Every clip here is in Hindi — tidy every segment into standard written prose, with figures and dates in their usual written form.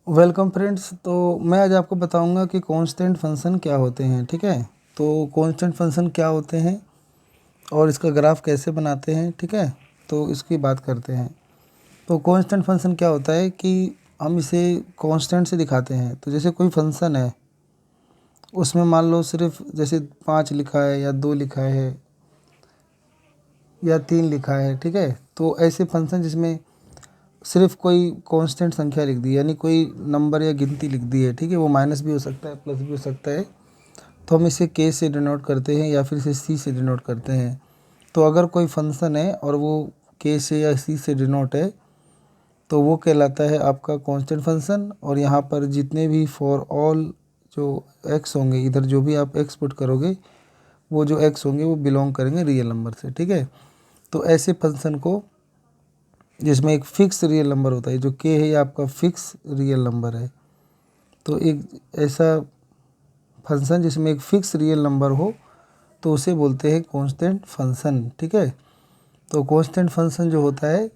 Welcome friends. तो मैं आज आपको बताऊंगा कि कांस्टेंट फंक्शन क्या होते हैं। ठीक है, तो कांस्टेंट फंक्शन क्या होते हैं और इसका ग्राफ कैसे बनाते हैं। ठीक है, तो इसकी बात करते हैं। तो कांस्टेंट फंक्शन क्या होता है कि हम इसे कांस्टेंट से दिखाते हैं। तो जैसे कोई फंक्शन है, उसमें मान लो सिर्फ जैसे 5 लिखा है या 2 लिखा है या 3 लिखा है। ठीक है, तो ऐसे फंक्शन जिसमें सिर्फ कोई कांस्टेंट संख्या लिख दी, यानी कोई नंबर या गिनती लिख दी है। ठीक है, वो माइनस भी हो सकता है, प्लस भी हो सकता है। तो हम इसे के से डिनोट करते हैं या फिर इसे सी से डिनोट करते हैं। तो अगर कोई फंक्शन है और वो के से या सी से डिनोट है तो वो कहलाता है आपका कांस्टेंट फंक्शन। और यहाँ पर जितने भी फॉर ऑल जो एक्स होंगे, इधर जो भी आप एक्स पुट करोगे, वो जो एक्स होंगे वो बिलोंग करेंगे रियल नंबर से। ठीक है, तो ऐसे फंक्शन को जिसमें एक फिक्स रियल नंबर होता है, जो के है ये आपका फिक्स रियल नंबर है। तो एक ऐसा फंक्शन जिसमें एक फिक्स रियल नंबर हो तो उसे बोलते हैं कांस्टेंट फंक्शन। ठीक है, तो कांस्टेंट फंक्शन जो होता है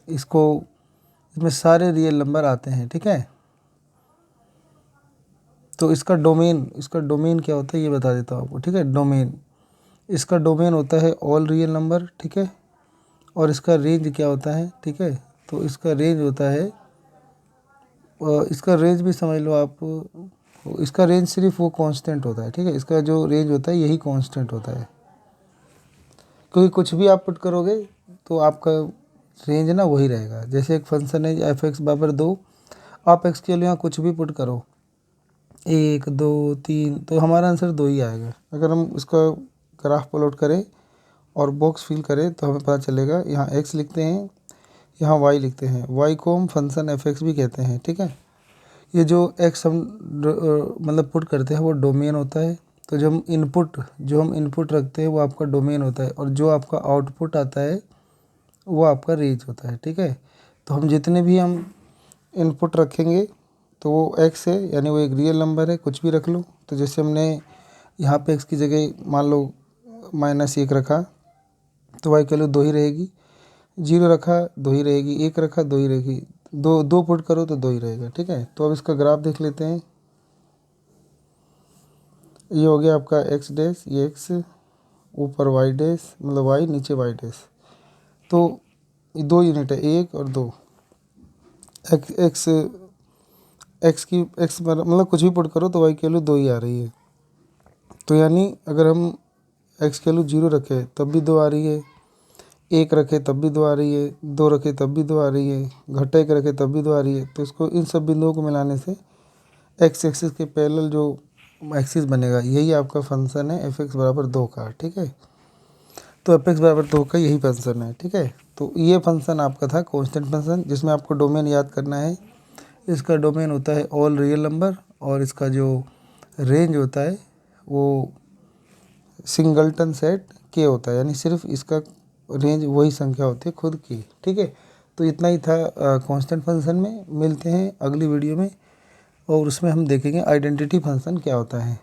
इसमें सारे रियल नंबर आते हैं। ठीक है, तो इसका डोमेन क्या होता है ये बता देता हूँ आपको। ठीक है, इसका डोमेन होता है ऑल रियल नंबर। ठीक है, और इसका रेंज क्या होता है। ठीक है, तो इसका रेंज होता है, इसका रेंज भी समझ लो आप, इसका रेंज सिर्फ वो कांस्टेंट होता है। ठीक है, इसका जो रेंज होता है यही कांस्टेंट होता है, क्योंकि कुछ भी आप पुट करोगे तो आपका रेंज ना वही रहेगा। जैसे एक फंक्शन है एफ एक्स बराबर 2, आप एक्स के लिए यहाँ कुछ भी पुट करो, 1 2 3, तो हमारा आंसर 2 ही आएगा। अगर हम इसका ग्राफ प्लॉट करें और बॉक्स फिल करें तो हमें पता चलेगा, यहाँ एक्स लिखते हैं, यहाँ वाई लिखते हैं। वाई को हम फंक्शन एफ एक्स भी कहते हैं। ठीक है, ये जो एक्स हम मतलब पुट करते हैं वो डोमेन होता है। तो जो हम इनपुट रखते हैं वो आपका डोमेन होता है, और जो आपका आउटपुट आता है वो आपका रेंज होता है। ठीक है, तो हम जितने भी हम इनपुट रखेंगे तो वो एक्स है, यानी वो एक रियल नंबर है, कुछ भी रख लो। तो जैसे हमने यहाँ पे एक्स की जगह मान लो -1 रखा तो वाई वैल्यू 2 ही रहेगी। 0 रखा 2 ही रहेगी, 1 रखा 2 ही रहेगी, दो पुट करो तो 2 ही रहेगा। ठीक है, तो अब इसका ग्राफ देख लेते हैं। ये हो गया आपका एक्स डैश, ये एक्स, ऊपर वाई डैश मतलब वाई, नीचे वाई डैश। तो ये 2 यूनिट है, 1 और 2। एक्स एक्स मतलब कुछ भी पुट करो तो वाई की वैल्यू 2 ही आ रही है। तो यानी अगर हम एक्स की वैल्यू 0 रखें तब भी 2 आ रही है, 1 रखे तब भी 2 आ रही है, 2 रखे तब भी 2 आ रही है, घटा 1 रखे तब भी 2 आ रही है। तो इसको इन सब बिंदुओं को मिलाने से एक्स एक्सिस के पैरेलल जो एक्सिस बनेगा, यही आपका फंक्शन है एफ एक्स बराबर 2 का। ठीक है, तो एफ एक्स बराबर 2 का यही फंक्शन है। ठीक है, तो ये फंक्शन आपका था कांस्टेंट फंक्शन, जिसमें आपको डोमेन याद करना है। इसका डोमेन होता है ऑल रियल नंबर, और इसका जो रेंज होता है वो सिंगलटन सेट के होता है, यानी सिर्फ इसका रेंज वही संख्या होती है खुद की। ठीक है, तो इतना ही था कांस्टेंट फंक्शन में। मिलते हैं अगली वीडियो में और उसमें हम देखेंगे आइडेंटिटी फंक्शन क्या होता है।